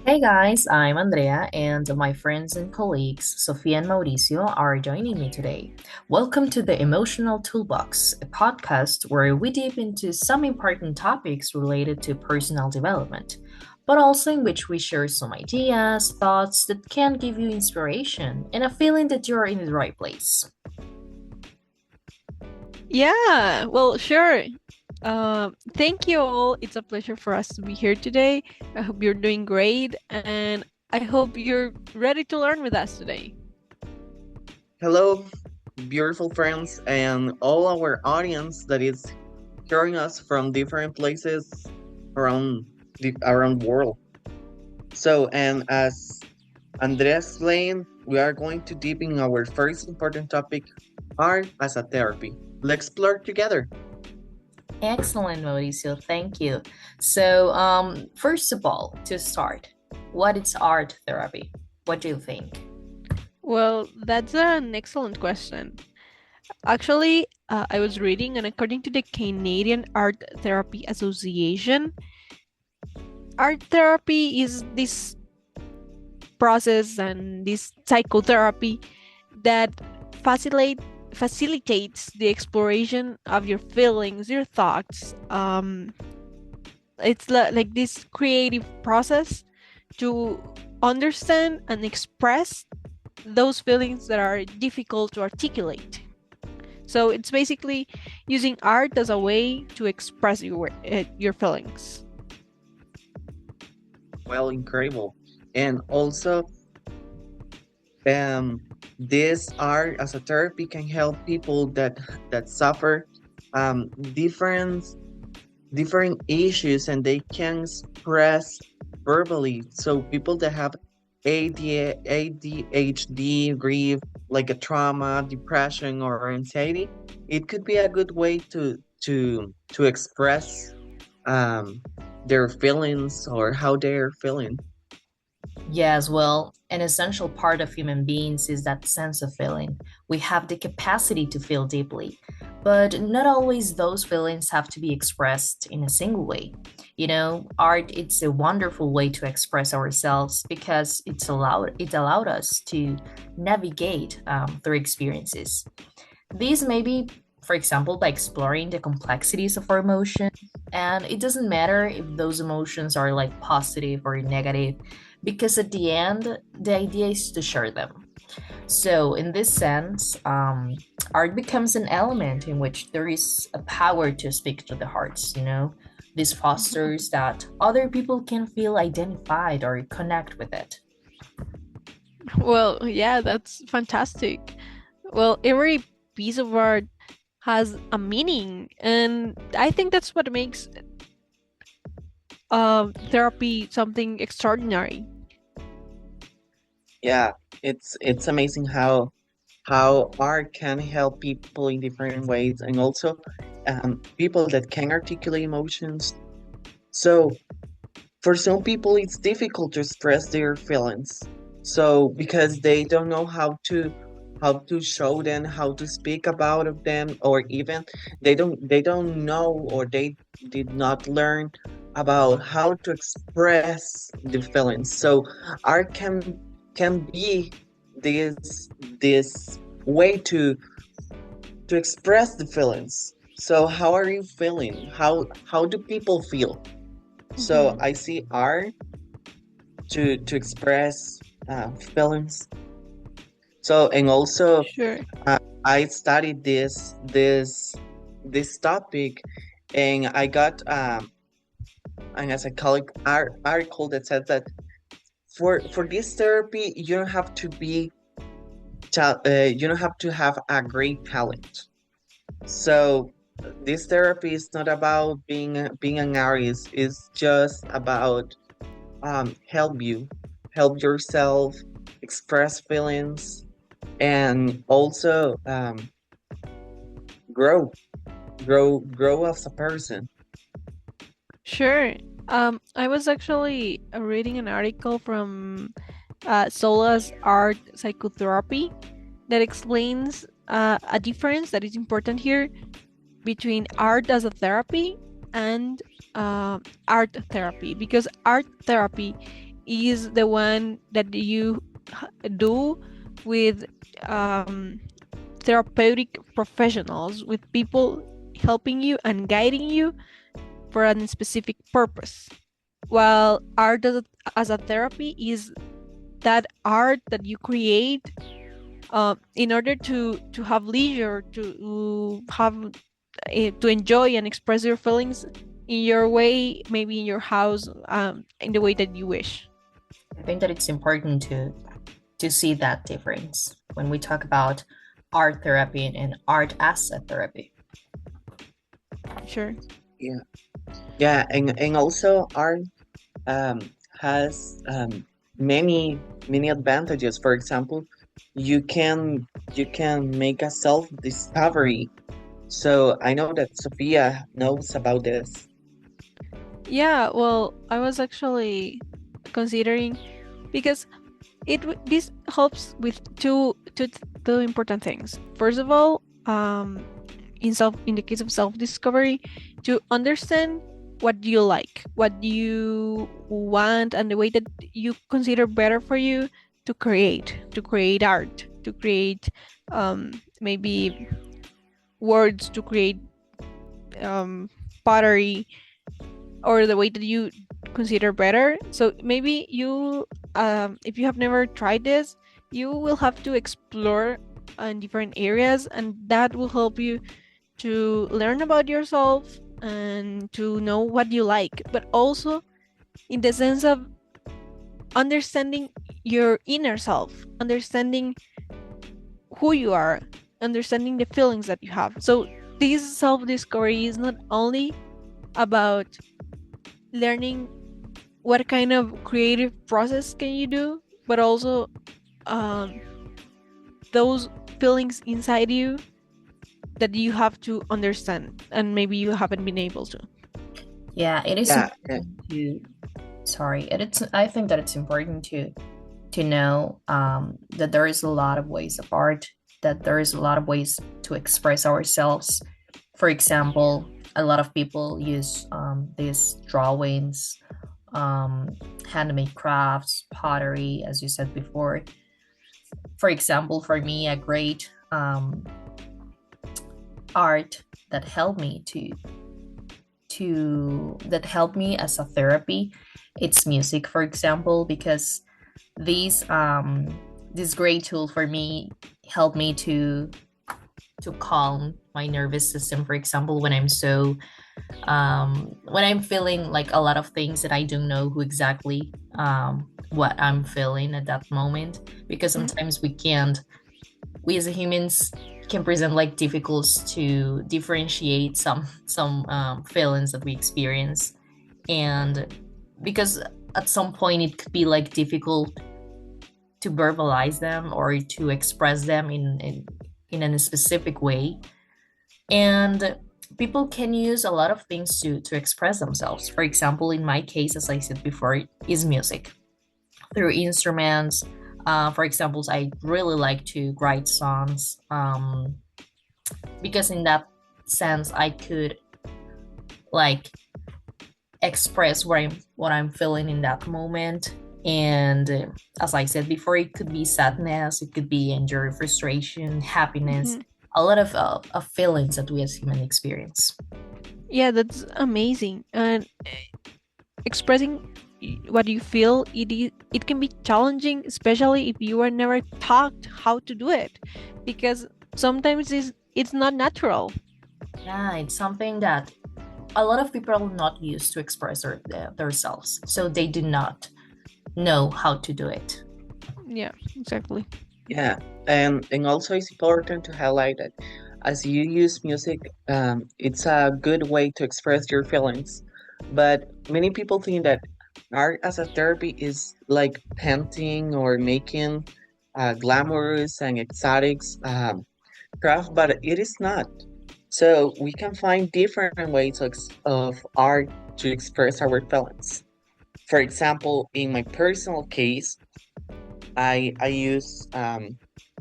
Hey guys, I'm Andrea, and my friends and colleagues, Sofia and Mauricio, are joining me today. Welcome to the Emotional Toolbox, a podcast where we deep into some important topics related to personal development, but also in which we share some ideas, thoughts that can give you inspiration and a feeling that you're in the right place. Yeah, well, sure. Thank you all. It's a pleasure for us to be here today. I hope you're doing great, and I hope you're ready to learn with us today. Hello, beautiful friends, and all our audience that is hearing us from different places around around the world. So, and as Andrea explained, we are going to deep in our first important topic, art as a therapy. Let's explore together. Excellent, Mauricio. Thank you. So, first of all, to start, what is art therapy? What do you think? Well, that's an excellent question. Actually, I was reading, and according to the Canadian Art Therapy Association, art therapy is this process and this psychotherapy that facilitate facilitates the exploration of your feelings, your thoughts. It's like this creative process to understand and express those feelings that are difficult to articulate. So it's basically using art as a way to express your feelings. Well, incredible. And also, um, this art as a therapy can help people that suffer different issues and they can express verbally. So people that have ADHD, grief, like a trauma, depression, or anxiety, it could be a good way to express um, their feelings or how they're feeling. Yes, well, an essential part of human beings is that sense of feeling. We have the capacity to feel deeply, but not always those feelings have to be expressed in a single way. Art it's a wonderful way to express ourselves because it allowed us to navigate through experiences. These may be, for example, by exploring the complexities of our emotion. And it doesn't matter if those emotions are like positive or negative, because at the end, the idea is to share them. So, in this sense, art becomes an element in which there is a power to speak to the hearts. This Mhm. fosters that other people can feel identified or connect with it. Well, yeah, that's fantastic. Well, every piece of art has a meaning, and I think that's what makes therapy something extraordinary. Yeah, it's amazing how art can help people in different ways and also people that can articulate emotions. So for some people it's difficult to express their feelings. So because they don't know how to show them, how to speak about of them, or even they don't know or they did not learn about how to express the feelings. So art can be this this way to express the feelings. So how are you feeling? How do people feel? So Hmm. I see art to express feelings. So and also Sure. uh, I studied this topic, and I got a psychology article that said that for this therapy you don't have to you don't have to have a great talent. So this therapy is not about being an artist. It's just about help yourself express feelings and also grow grow as a person. Sure. I was actually reading an article from Sola's Art Psychotherapy that explains a difference that is important here between art as a therapy and art therapy, because art therapy is the one that you do with therapeutic professionals, with people helping you and guiding you for a specific purpose. While art as a therapy is that art that you create in order to have leisure, to have to enjoy and express your feelings in your way, maybe in your house, in the way that you wish. I think that it's important to see that difference when we talk about art therapy and art as a therapy. Sure. Yeah, yeah, and also art um, has many advantages. For example, you can make a self discovery. So I know that Sophia knows about this. Yeah, well, I was actually considering, because this helps with two important things. First of all, in the case of self-discovery, to understand what you like, what you want, and the way that you consider better for you to create art, to create maybe words, to create pottery, or the way that you consider better. So maybe you, if you have never tried this, you will have to explore in different areas, and that will help you to learn about yourself and to know what you like, but also in the sense of understanding your inner self, understanding who you are, understanding the feelings that you have. So this self-discovery is not only about learning what kind of creative process can you do, but also um, those feelings inside you that you have to understand and maybe you haven't been able to. Yeah, it is Yeah, important to sorry, it's I think that it's important to know that there is a lot of ways of art, that there is a lot of ways to express ourselves. For example, a lot of people use these drawings, handmade crafts, pottery, as you said before. For example, for me, a great art that helped me that helped me as a therapy, it's music, for example, because these this great tool for me helped me to calm my nervous system, for example, when I'm feeling like a lot of things that I don't know who exactly what I'm feeling at that moment, because Mhm. sometimes we as humans can present like difficulties to differentiate some feelings that we experience, and because at some point it could be like difficult to verbalize them or to express them in a specific way, and people can use a lot of things to express themselves. For example, in my case, as I said before, is music through instruments. For example, I really like to write songs, because in that sense I could like express what I'm feeling in that moment. And as I said before, it could be sadness, it could be anger, frustration, happiness, Mhm. a lot of feelings that we as human experience. Yeah, that's amazing. And expressing what you feel, it can be challenging, especially if you are never taught how to do it, because sometimes it's not natural. Yeah, it's something that a lot of people are not used to express themselves, so they do not know how to do it. Yeah, exactly. yeah, and also it's important to highlight that as you use music, it's a good way to express your feelings. But many people think that art as a therapy is like painting or making glamorous and exotic craft, but it is not. So we can find different ways of art to express our feelings. For example, in my personal case, I use I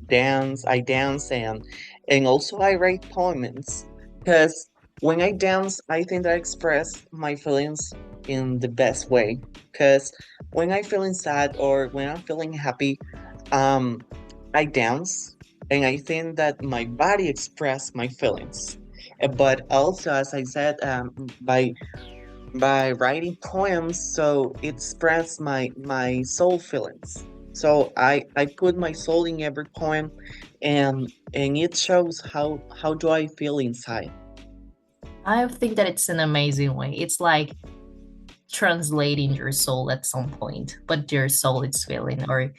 dance and also I write poems because when I dance, I think I express my feelings in the best way because when I'm feeling sad or when I'm feeling happy, um, I dance, and I think that my body express my feelings. But also, as I said, by writing poems, so it express my soul feelings. So I put my soul in every poem, and it shows how do I feel inside. I think that it's an amazing way. It's like translating your soul at some point, what your soul is feeling or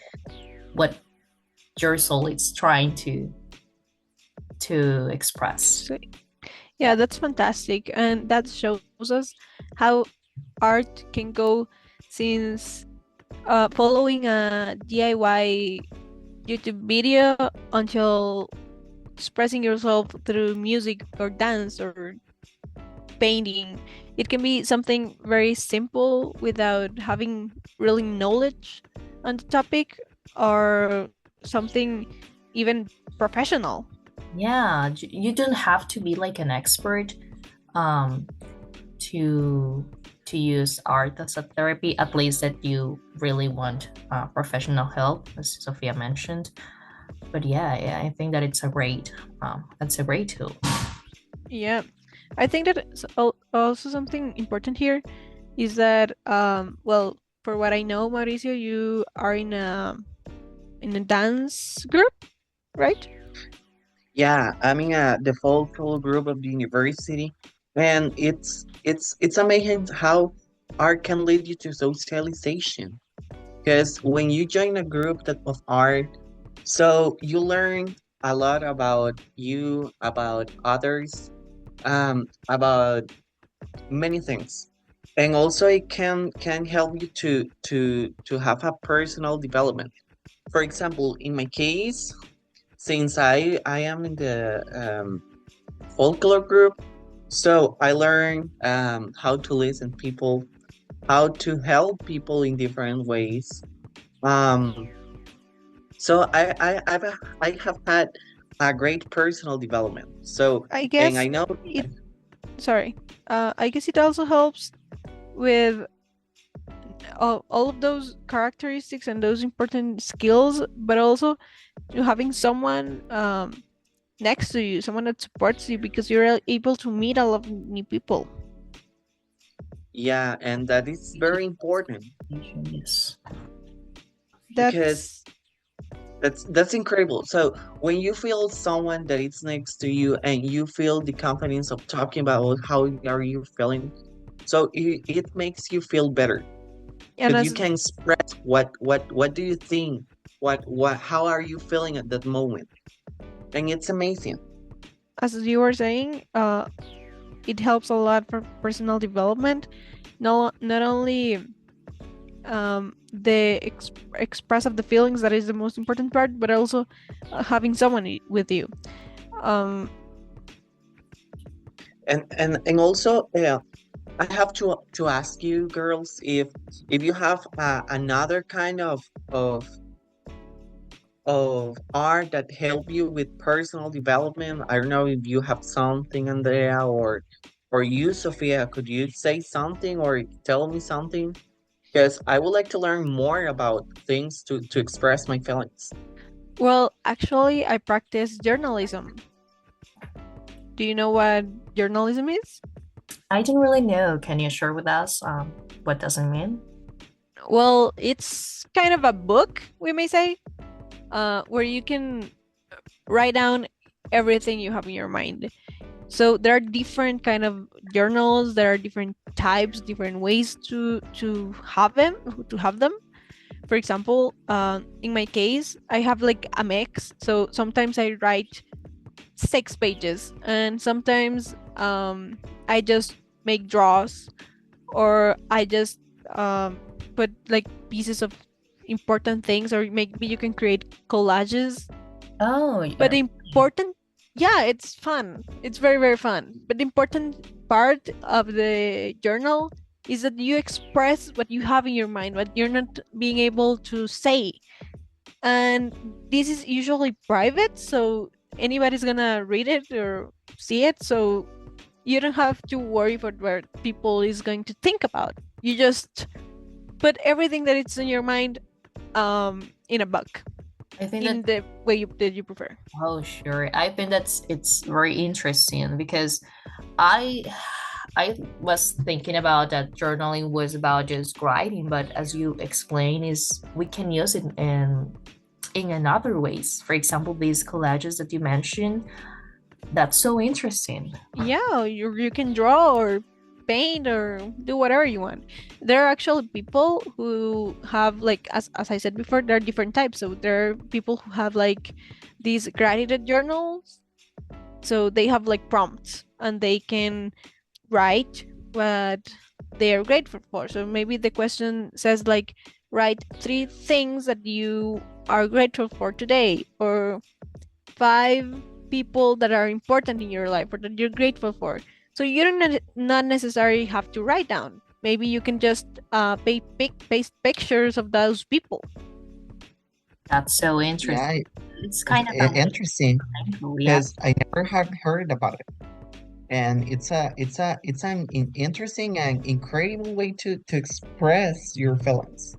what your soul is trying to express. So, yeah, that's fantastic. And that shows us how art can go since following a DIY YouTube video until expressing yourself through music or dance or painting. It can be something very simple without having really knowledge on the topic, or something even professional. Yeah, you don't have to be like an expert um to use art as a therapy, at least that you really want professional help, as Sophia mentioned. But yeah, I think that it's a great tool. Yeah, I think that also something important here is that well, for what I know, Mauricio, you are in a dance group, right? Yeah, I'm in the full group of the university, and it's amazing how art can lead you to socialization. Because when you join a group that of art, so you learn a lot about you, about others, about many things, and also it can help you to have a personal development. For example, in my case, since I am in the folklore group, so I learn how to listen people, how to help people in different ways. Um, so I have had a great personal development. So, I and I guess know, it, sorry, I guess it also helps with all of those characteristics and those important skills, but also to having someone next to you, someone that supports you, because you're able to meet a lot of new people. yeah, and that is very important Yes. because That's that's incredible. So when you feel someone that is next to you and you feel the confidence of talking about how are you feeling, so it makes you feel better and because you as can express what do you think, what how are you feeling at that moment, and it's amazing. as you were saying, it helps a lot for personal development. Not only the express of the feelings, that is the most important part, but also having someone with you. Um, And also, I have to ask you, girls, if you have another kind of art that help you with personal development. I don't know if you have something, Andrea, or you, Sophia. Could you say something or tell me something? Because I would like to learn more about things to express my feelings. well, actually, I practice journalism. Do you know what journalism is? I don't really know. Can you share with us what does it mean? Well, it's kind of a book, we may say, where you can write down everything you have in your mind. So there are different kind of journals. There are different types, different ways to have them. For example, in my case, I have like a mix. So sometimes I write 6 pages, and sometimes I just make draws, or I just put like pieces of important things, or maybe you can create collages. Oh, But yeah. the important, yeah, it's fun. It's very, very fun. But the important part of the journal is that you express what you have in your mind, what you're not being able to say. And this is usually private, so anybody's gonna read it or see it. So you don't have to worry for what people is going to think about. You just put everything that it's in your mind in a book I think in that the way that you prefer. oh sure. I think it's very interesting because I I was thinking about that journaling was about just writing, but as you explain, is we can use it in another ways. For example, these collages that you mentioned, that's so interesting. Yeah, you can draw or paint or do whatever you want. There are actually people who have like as I said before, there are different types. So there are people who have like these gratitude journals. So they have like prompts and they can write what they are grateful for. So maybe the question says like write 3 things that you are grateful for today, or 5 people that are important in your life or that you're grateful for. So you don't not necessarily have to write down. Maybe you can just paste pictures of those people. That's so interesting. Yeah, It's kind of interesting amazing, yeah. because I never have heard about it. And it's an interesting and incredible way to express your feelings.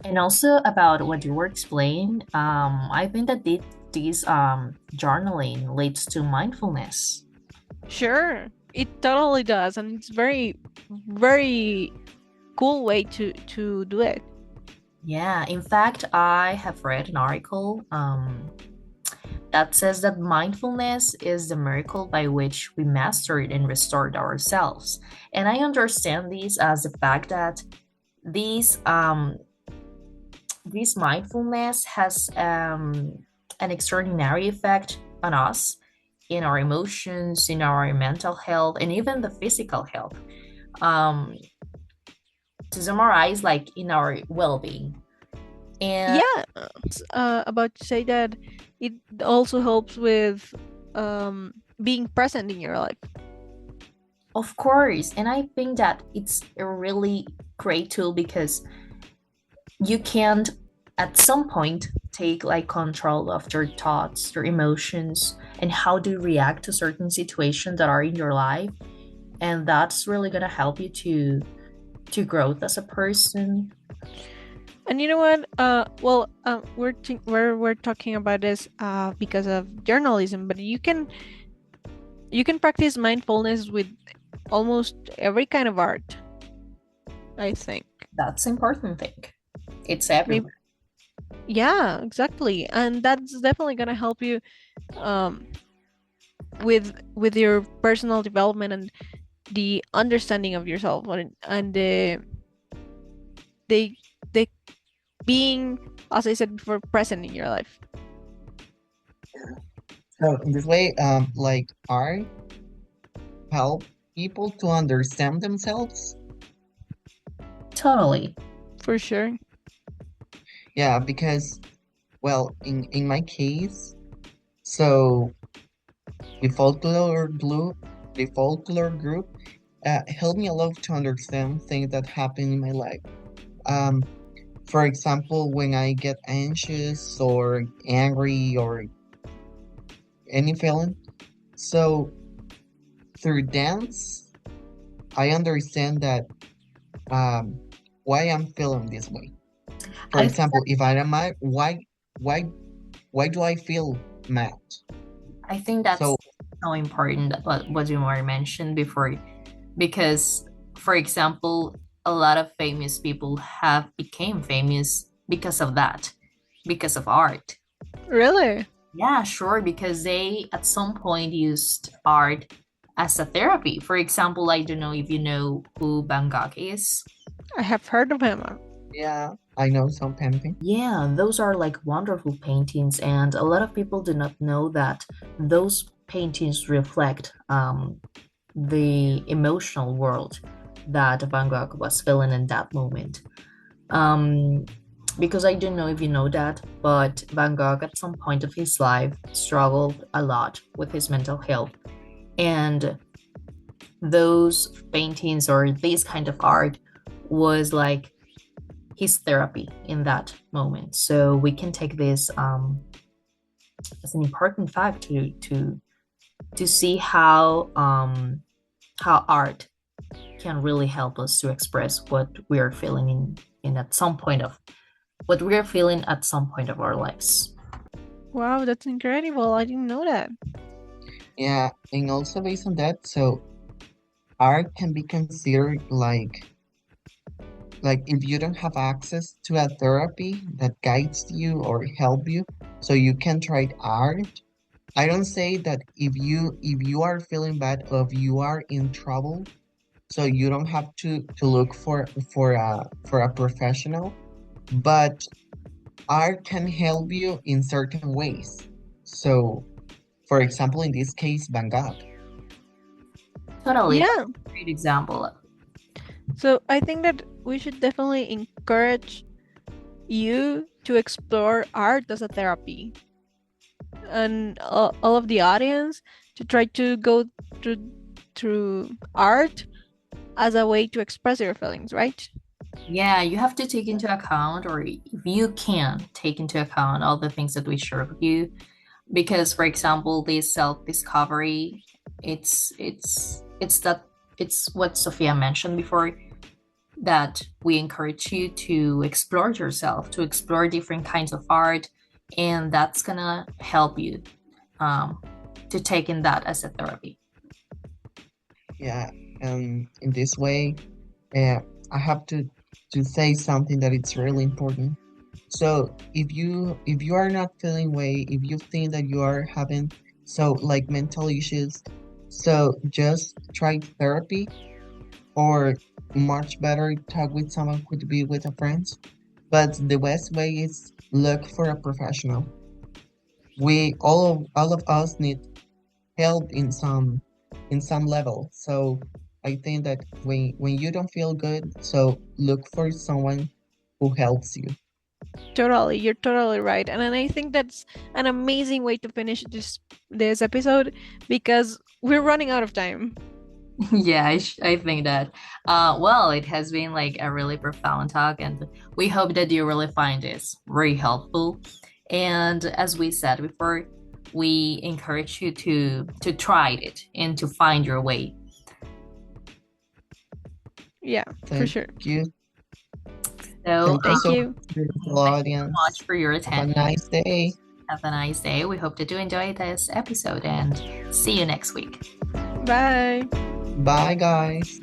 And also about what you were explaining, I think that this journaling leads to mindfulness. Sure, it totally does, and it's very cool way to do it. Yeah, in fact, I have read an article that says that mindfulness is the miracle by which we mastered and restored ourselves. And I understand this as the fact that these this mindfulness has an extraordinary effect on us in our emotions, in our mental health, and even the physical health. Um, to summarize, like in our well-being. And Yeah, about to say that it also helps with being present in your life. of course, and I think that it's a really great tool because you can at some point take like control of your thoughts, your emotions, and how do you react to certain situations that are in your life. And that's really gonna help you to growth as a person. And you know what? Well, we're talking about this because of journalism, but you can practice mindfulness with almost every kind of art, I think. That's important thing. It's Maybe, everywhere. yeah, exactly, and that's definitely gonna help you um, with your personal development and the understanding of yourself and the the being, as I said before, present in your life. So in this way, like art help people to understand themselves. Totally. For sure. Yeah, because well, in my case, so the folklore group, the folklore group, helped me a lot to understand things that happen in my life. Um, for example, when I get anxious or angry or any feeling, so through dance, I understand that um, why I'm feeling this way. For I think example, if I am mad, why why do I feel mad? I think So that's so important what you were mentioned before, because, for example, a lot of famous people have became famous because of that, because of art. Really? Yeah, sure, because they at some point used art as a therapy. For example, I don't know if you know who Van Gogh is. I have heard of him. yeah, I know some painting. Yeah, those are like wonderful paintings, and a lot of people do not know that those paintings reflect the emotional world that Van Gogh was feeling in that moment. Um, because I don't know if you know that, but Van Gogh at some point of his life struggled a lot with his mental health. And those paintings or this kind of art was like his therapy in that moment. So we can take this as an important fact to see how art can really help us to express what we are feeling in at some point of what we are feeling at some point of our lives. Wow, that's incredible. I didn't know that. Yeah, and also based on that, so art can be considered like if you don't have access to a therapy that guides you or help you, so you can try art. I don't say that if you are feeling bad or if you are in trouble, so you don't have to look for a professional, but art can help you in certain ways. So, for example, in this case, Van Gogh. Totally, that's Yeah. a great example. So I think that we should definitely encourage you to explore art as a therapy, and all of the audience to try to go through art as a way to express your feelings, right? Yeah, you have to take into account, or if you can take into account all the things that we share with you, because for example, this self-discovery, it's that it's what Sophia mentioned before, that we encourage you to explore yourself, to explore different kinds of art, and that's gonna help you to take in that as a therapy. Yeah, in this way, uh, I have to say something that it's really important. So if you are not feeling well, if you think that you are having so like mental issues, so just try therapy, or much better talk with someone, could be with a friend. But the best way is look for a professional. We all of us need help in some level. So I think that when you don't feel good, so look for someone who helps you. Totally, you're totally right. And then I think that's an amazing way to finish this episode, because we're running out of time. Yeah, I think that. Well, it has been like a really profound talk, and we hope that you really find this very helpful. And as we said before, we encourage you to try it and to find your way. Yeah, for Thank sure. you. So, Thank you Thank so you. much, beautiful thank you so much audience. for your Have a attention. nice day. Have a nice day. We hope that you enjoyed this episode, and see you next week. Bye. Bye, guys.